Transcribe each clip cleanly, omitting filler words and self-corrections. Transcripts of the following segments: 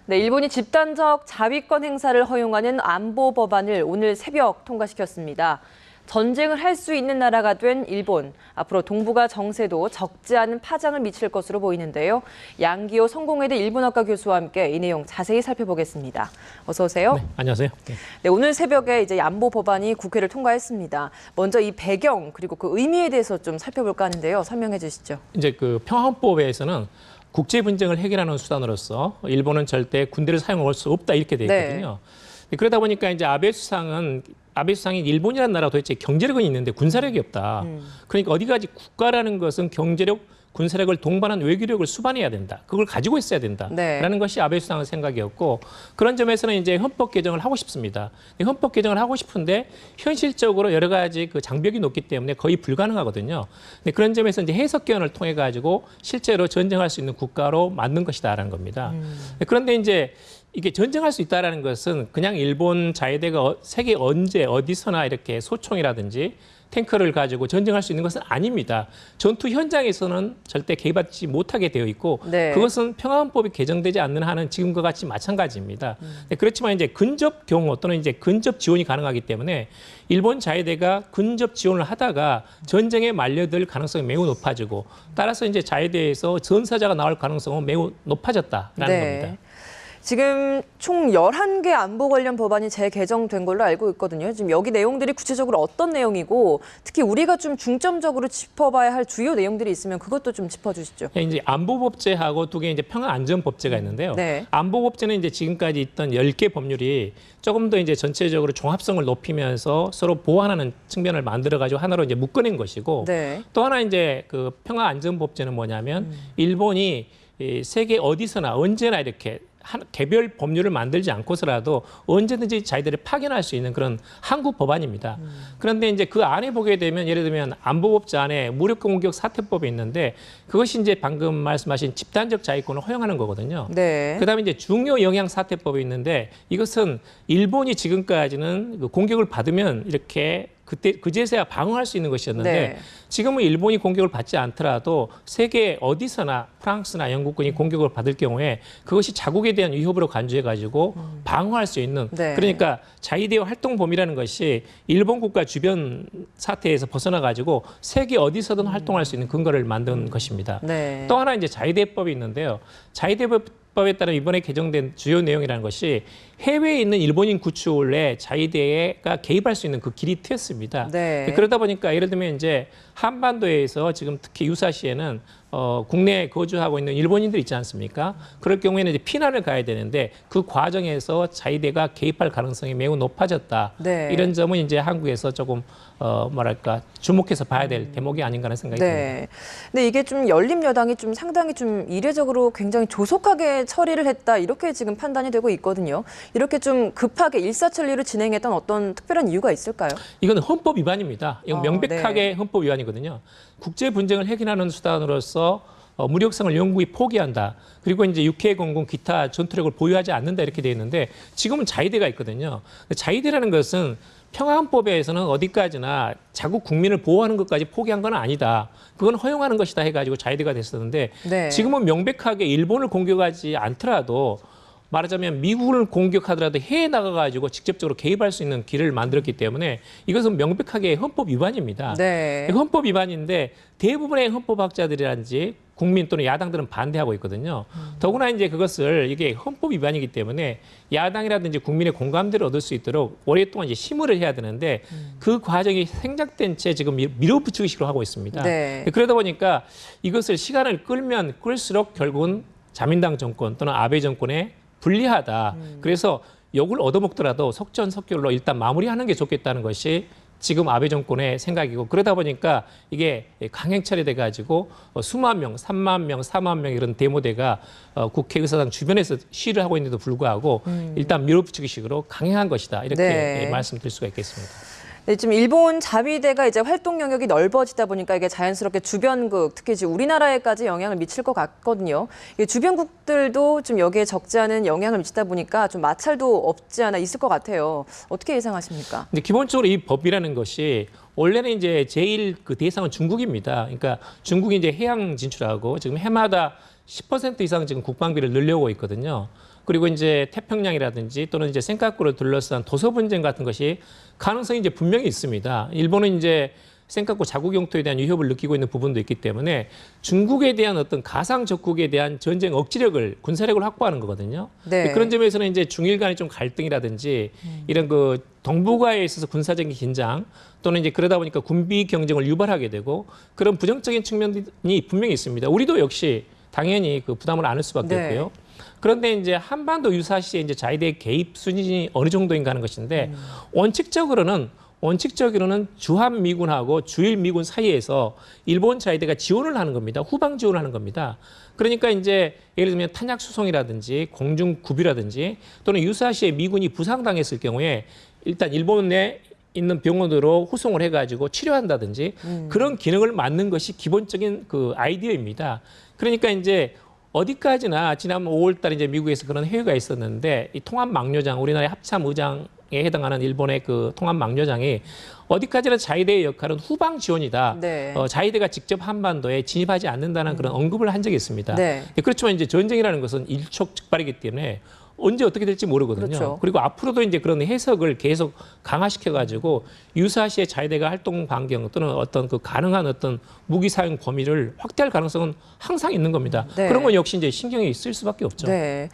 네, 일본이 집단적 자위권 행사를 허용하는 안보 법안을 오늘 새벽 통과시켰습니다. 전쟁을 할 수 있는 나라가 된 일본. 앞으로 동북아 정세도 적지 않은 파장을 미칠 것으로 보이는데요. 양기호 성공회대 일본어과 교수와 함께 이 내용 자세히 살펴보겠습니다. 어서 오세요. 네, 안녕하세요. 네, 오늘 새벽에 이제 안보 법안이 국회를 통과했습니다. 먼저 이 배경 그리고 그 의미에 대해서 좀 살펴볼까 하는데요. 설명해 주시죠. 이제 그 평화헌법에서는 국제 분쟁을 해결하는 수단으로서 일본은 절대 군대를 사용할 수 없다 이렇게 돼 있거든요. 네. 그러다 보니까 이제 아베 수상이 일본이라는 나라가 도대체 경제력은 있는데 군사력이 없다. 그러니까 어디까지 국가라는 것은 경제력, 군사력을 동반한 외교력을 수반해야 된다. 그걸 가지고 있어야 된다라는 것이 아베 수상의 생각이었고 그런 점에서는 이제 헌법 개정을 하고 싶습니다. 헌법 개정을 하고 싶은데 현실적으로 여러 가지 그 장벽이 높기 때문에 거의 불가능하거든요. 그런 점에서 이제 해석 개헌을 통해 가지고 실제로 전쟁할 수 있는 국가로 만든 것이다라는 겁니다. 그런데 이제 이게 전쟁할 수 있다라는 것은 그냥 일본 자위대가 세계 언제 어디서나 이렇게 소총이라든지 탱크를 가지고 전쟁할 수 있는 것은 아닙니다. 전투 현장에서는 절대 개입하지 못하게 되어 있고 그것은 평화헌법이 개정되지 않는 한은 지금과 같이 마찬가지입니다. 그렇지만 이제 근접 경우 또는 이제 근접 지원이 가능하기 때문에 일본 자위대가 근접 지원을 하다가 전쟁에 말려들 가능성이 매우 높아지고 따라서 이제 자위대에서 전사자가 나올 가능성은 매우 높아졌다라는 겁니다. 지금 총 11개 안보 관련 법안이 재개정된 걸로 알고 있거든요. 지금 여기 내용들이 구체적으로 어떤 내용이고 특히 우리가 좀 중점적으로 짚어봐야 할 주요 내용들이 있으면 그것도 좀 짚어주시죠. 이제 안보법제하고 두 개 이제 평화안전법제가 있는데요. 안보법제는 이제 지금까지 있던 10개 법률이 조금 더 이제 전체적으로 종합성을 높이면서 서로 보완하는 측면을 만들어가지고 하나로 이제 묶어낸 것이고 또 하나 이제 그 평화안전법제는 뭐냐면 일본이 세계 어디서나 언제나 이렇게 개별 법률을 만들지 않고서라도 언제든지 자기들을 파견할 수 있는 그런 한국 법안입니다. 그런데 이제 그 안에 보게 되면 예를 들면 안보법제 안에 무력공격 사퇴법이 있는데 그것이 이제 방금 말씀하신 집단적 자위권을 허용하는 거거든요. 그다음에 이제 중요 영향 사퇴법이 있는데 이것은 일본이 지금까지는 그 공격을 받으면 이렇게 그때 그제서야 방어할 수 있는 것이었는데 지금은 일본이 공격을 받지 않더라도 세계 어디서나 프랑스나 영국군이 공격을 받을 경우에 그것이 자국에 대한 위협으로 간주해가지고 방어할 수 있는 그러니까 자위대의 활동 범위라는 것이 일본 국가 주변 사태에서 벗어나가지고 세계 어디서든 활동할 수 있는 근거를 만든 것입니다. 또 하나 이제 자위대법이 있는데요. 자위대법에 따라 이번에 개정된 주요 내용이라는 것이 해외에 있는 일본인 구출에 자위대가 개입할 수 있는 그 길이 트였습니다. 그러다 보니까 예를 들면 이제 한반도에서 지금 특히 유사시에는 국내에 거주하고 있는 일본인들 있지 않습니까? 그럴 경우에는 이제 피난을 가야 되는데 그 과정에서 자위대가 개입할 가능성이 매우 높아졌다. 이런 점은 이제 한국에서 조금 뭐랄까 주목해서 봐야 될 대목이 아닌가 하는 생각이 듭니다. 근데 이게 좀 열린 여당이 좀 상당히 좀 이례적으로 굉장히 조속하게 처리를 했다 이렇게 지금 판단이 되고 있거든요. 이렇게 좀 급하게 일사천리로 진행했던 어떤 특별한 이유가 있을까요? 이건 헌법 위반입니다. 이건 명백하게 헌법 위반이거든요. 국제 분쟁을 해결하는 수단으로서 무력성을 영국이 포기한다. 그리고 이제 육해공군 기타 전투력을 보유하지 않는다 이렇게 돼 있는데 지금은 자위대가 있거든요. 자위대라는 것은 평화헌법에서는 어디까지나 자국 국민을 보호하는 것까지 포기한 건 아니다. 그건 허용하는 것이다 해가지고 자위대가 됐었는데 지금은 명백하게 일본을 공격하지 않더라도 말하자면 미국을 공격하더라도 해외에 나가가지고 직접적으로 개입할 수 있는 길을 만들었기 때문에 이것은 명백하게 헌법 위반입니다. 헌법 위반인데 대부분의 헌법학자들이라든지 국민 또는 야당들은 반대하고 있거든요. 더구나 이제 그것을 이게 헌법 위반이기 때문에 야당이라든지 국민의 공감대를 얻을 수 있도록 오랫동안 이제 심의를 해야 되는데 그 과정이 생략된 채 지금 밀어붙이기식으로 하고 있습니다. 그러다 보니까 이것을 시간을 끌면 끌수록 결국은 자민당 정권 또는 아베 정권에 불리하다. 그래서 욕을 얻어먹더라도 속전속결로 일단 마무리하는 게 좋겠다는 것이 지금 아베 정권의 생각이고 그러다 보니까 이게 강행 처리돼 가지고 수만 명, 3만 명, 4만 명 이런 데모대가 국회의사당 주변에서 시위를 하고 있는데도 불구하고 일단 밀어붙이기식으로 강행한 것이다. 이렇게 말씀드릴 수가 있겠습니다. 지금 일본 자위대가 이제 활동 영역이 넓어지다 보니까 이게 자연스럽게 주변국, 특히 이제 우리나라에까지 영향을 미칠 것 같거든요. 이게 주변국들도 좀 여기에 적지 않은 영향을 미치다 보니까 좀 마찰도 없지 않아 있을 것 같아요. 어떻게 예상하십니까? 근데 기본적으로 이 법이라는 것이 원래는 이제 제일 그 대상은 중국입니다. 그러니까 중국이 이제 해양 진출하고 지금 해마다 10% 이상 지금 국방비를 늘려오고 있거든요. 그리고 이제 태평양이라든지 또는 이제 센카쿠를 둘러싼 도서 분쟁 같은 것이 가능성이 이제 분명히 있습니다. 일본은 이제 센카쿠 자국 영토에 대한 위협을 느끼고 있는 부분도 있기 때문에 중국에 대한 어떤 가상 적국에 대한 전쟁 억지력을 군사력을 확보하는 거거든요. 네. 그런 점에서는 이제 중일 간의 좀 갈등이라든지 이런 그 동북아에 있어서 군사적인 긴장 또는 이제 그러다 보니까 군비 경쟁을 유발하게 되고 그런 부정적인 측면이 분명히 있습니다. 우리도 역시 당연히 그 부담을 안을 수밖에 네. 없고요. 그런데 이제 한반도 유사시에 이제 자위대 개입 수준이 어느 정도인가 하는 것인데 원칙적으로는 주한 미군하고 주일 미군 사이에서 일본 자위대가 지원을 하는 겁니다. 후방 지원을 하는 겁니다. 그러니까 이제 예를 들면 탄약 수송이라든지 공중 구비라든지 또는 유사시에 미군이 부상당했을 경우에 일단 일본에 있는 병원으로 후송을 해가지고 치료한다든지 그런 기능을 맡는 것이 기본적인 그 아이디어입니다. 그러니까 이제 어디까지나 지난 5월달에 이제 미국에서 그런 회의가 있었는데 이 통합망료장 우리나라의 합참의장에 해당하는 일본의 그 통합망료장이 어디까지나 자위대의 역할은 후방 지원이다. 네. 자위대가 직접 한반도에 진입하지 않는다는 그런 언급을 한 적이 있습니다. 네. 그렇지만 이제 전쟁이라는 것은 일촉즉발이기 때문에 언제 어떻게 될지 모르거든요. 그렇죠. 그리고 앞으로도 이제 그런 해석을 계속 강화시켜가지고 유사시의 자위대가 활동 반경 또는 어떤 그 가능한 어떤 무기 사용 범위를 확대할 가능성은 항상 있는 겁니다. 네. 그런 건 역시 이제 신경이 쓸 수밖에 없죠. 네.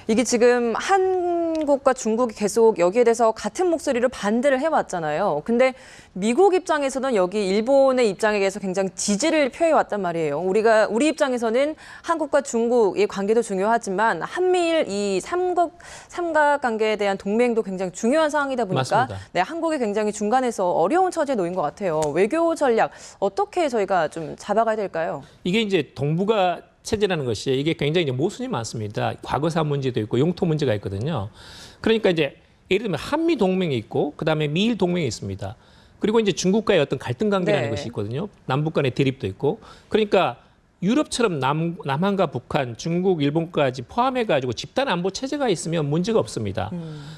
이게 지금 한국과 중국이 계속 여기에 대해서 같은 목소리로 반대를 해왔잖아요. 근데 미국 입장에서는 여기 일본의 입장에 대해서 굉장히 지지를 표해왔단 말이에요. 우리 입장에서는 한국과 중국의 관계도 중요하지만 한미일 이 삼각관계에 대한 동맹도 굉장히 중요한 상황이다 보니까 네, 한국이 굉장히 중간에서 어려운 처지에 놓인 것 같아요. 외교 전략 어떻게 저희가 좀 잡아가야 될까요? 이게 이제 동북아 체제라는 것이 이게 굉장히 이제 모순이 많습니다. 과거사 문제도 있고 영토 문제가 있거든요. 그러니까 이제 예를 들면 한미 동맹이 있고 그다음에 미일 동맹이 있습니다. 그리고 이제 중국과의 어떤 갈등 관계라는 네. 것이 있거든요. 남북 간의 대립도 있고. 그러니까 유럽처럼 남한과 북한, 중국, 일본까지 포함해가지고 집단 안보 체제가 있으면 문제가 없습니다.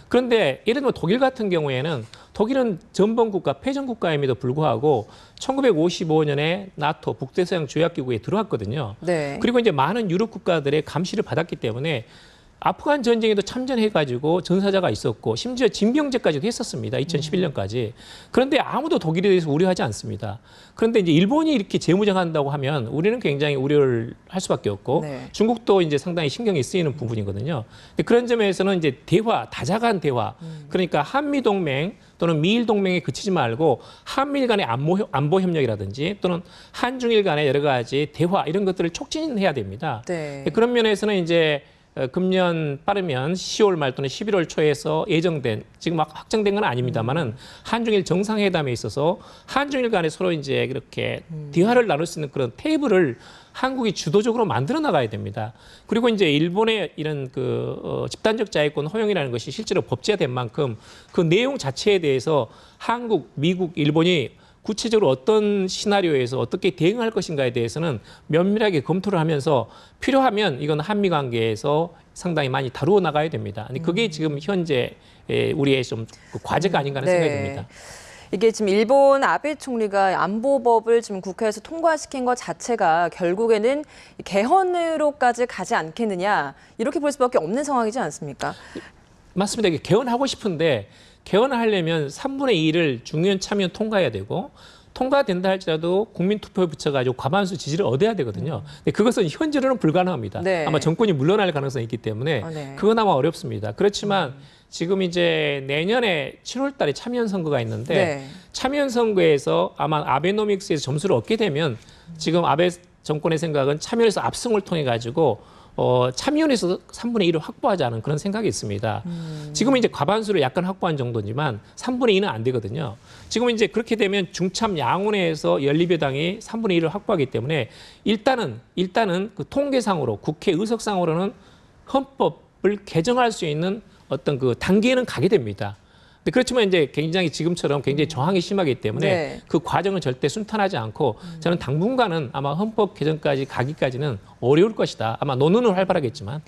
그런데 예를 들면 독일 같은 경우에는 독일은 전범국가, 패전국가임에도 불구하고 1955년에 나토 북대서양 조약기구에 들어왔거든요. 네. 그리고 이제 많은 유럽 국가들의 감시를 받았기 때문에 아프간 전쟁에도 참전해가지고 전사자가 있었고 심지어 징병제까지도 했었습니다. 2011년까지. 그런데 아무도 독일에 대해서 우려하지 않습니다. 그런데 이제 일본이 이렇게 재무장한다고 하면 우리는 굉장히 우려를 할 수밖에 없고 네. 중국도 이제 상당히 신경이 쓰이는 부분이거든요. 근데 그런 점에서는 이제 대화, 다자간 대화, 그러니까 한미 동맹 또는 미일 동맹에 그치지 말고 한미일 간의 안보 협력이라든지 또는 한중일 간의 여러 가지 대화 이런 것들을 촉진해야 됩니다. 네. 그런 면에서는 이제 금년 빠르면 10월 말 또는 11월 초에서 예정된 지금 막 확정된 건 아닙니다만은 한중일 정상회담에 있어서 한중일 간에 서로 이제 그렇게 대화를 나눌 수 있는 그런 테이블을 한국이 주도적으로 만들어 나가야 됩니다. 그리고 이제 일본의 이런 그 집단적 자위권 허용이라는 것이 실제로 법제화된 만큼 그 내용 자체에 대해서 한국, 미국, 일본이 구체적으로 어떤 시나리오에서 어떻게 대응할 것인가에 대해서는 면밀하게 검토를 하면서 필요하면 이건 한미 관계에서 상당히 많이 다루어 나가야 됩니다. 그게 지금 현재 우리의 좀 과제가 아닌가 하는 생각이 듭니다. 이게 지금 일본 아베 총리가 안보법을 지금 국회에서 통과시킨 것 자체가 결국에는 개헌으로까지 가지 않겠느냐 이렇게 볼 수밖에 없는 상황이지 않습니까? 맞습니다. 이게 개헌하고 싶은데 개헌을 하려면 3분의 2를 중의원 참의원 통과해야 되고 통과된다 할지라도 국민투표에 붙여가지고 과반수 지지를 얻어야 되거든요. 근데 그것은 현재로는 불가능합니다. 네. 아마 정권이 물러날 가능성이 있기 때문에 네. 그건 아마 어렵습니다. 그렇지만 지금 이제 내년에 7월 달에 참의원 선거가 있는데 네. 참의원 선거에서 아마 아베노믹스에서 점수를 얻게 되면 지금 아베 정권의 생각은 참여에서 압승을 통해 가지고 참의원에서 3분의 1을 확보하자는 그런 생각이 있습니다. 지금은 이제 과반수를 약간 확보한 정도지만 3분의 2는 안 되거든요. 지금은 이제 그렇게 되면 중참 양원회에서 연립여당이 3분의 1을 확보하기 때문에 일단은 그 통계상으로 국회 의석상으로는 헌법을 개정할 수 있는 어떤 그 단계에는 가게 됩니다. 근데 그렇지만 이제 굉장히 지금처럼 굉장히 저항이 심하기 때문에 네. 그 과정은 절대 순탄하지 않고 저는 당분간은 아마 헌법 개정까지 가기까지는 어려울 것이다. 아마 논의는 활발하겠지만.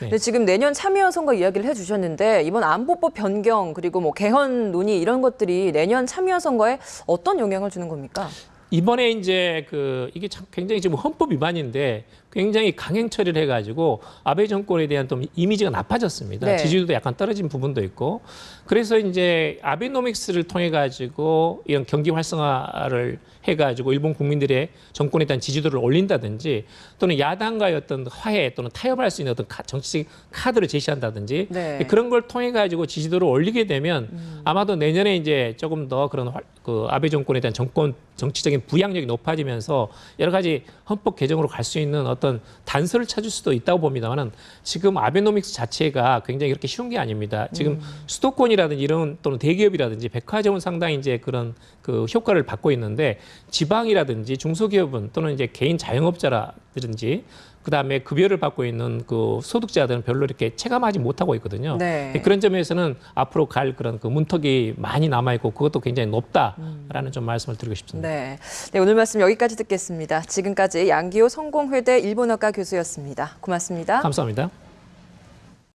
네. 네, 지금 내년 참여원 선거 이야기를 해주셨는데 이번 안보법 변경 그리고 뭐 개헌 논의 이런 것들이 내년 참여원 선거에 어떤 영향을 주는 겁니까? 이번에 이제 이게 참 굉장히 지금 헌법 위반인데 굉장히 강행 처리를 해가지고 아베 정권에 대한 좀 이미지가 나빠졌습니다. 네. 지지율도 약간 떨어진 부분도 있고. 그래서 이제 아베노믹스를 통해 가지고 이런 경기 활성화를 해가지고 일본 국민들의 정권에 대한 지지도를 올린다든지 또는 야당과의 어떤 화해 또는 타협할 수 있는 어떤 정치적 카드를 제시한다든지 네. 그런 걸 통해 가지고 지지도를 올리게 되면 아마도 내년에 이제 조금 더 그런 그 아베 정권에 대한 정치적인 부양력이 높아지면서 여러 가지 헌법 개정으로 갈 수 있는 어떤 단서를 찾을 수도 있다고 봅니다만은 지금 아베노믹스 자체가 굉장히 그렇게 쉬운 게 아닙니다. 지금 수도권이라든지 이런 또는 대기업이라든지 백화점은 상당히 이제 그런 그 효과를 받고 있는데 지방이라든지 중소기업은 또는 이제 개인 자영업자라든지 그다음에 급여를 받고 있는 그 소득자들은 별로 이렇게 체감하지 못하고 있거든요. 네. 그런 점에서는 앞으로 갈 그런 그 문턱이 많이 남아 있고 그것도 굉장히 높다라는 좀 말씀을 드리고 싶습니다. 네. 네, 오늘 말씀 여기까지 듣겠습니다. 지금까지 양기호 성공회대 일본어과 교수였습니다. 고맙습니다. 감사합니다.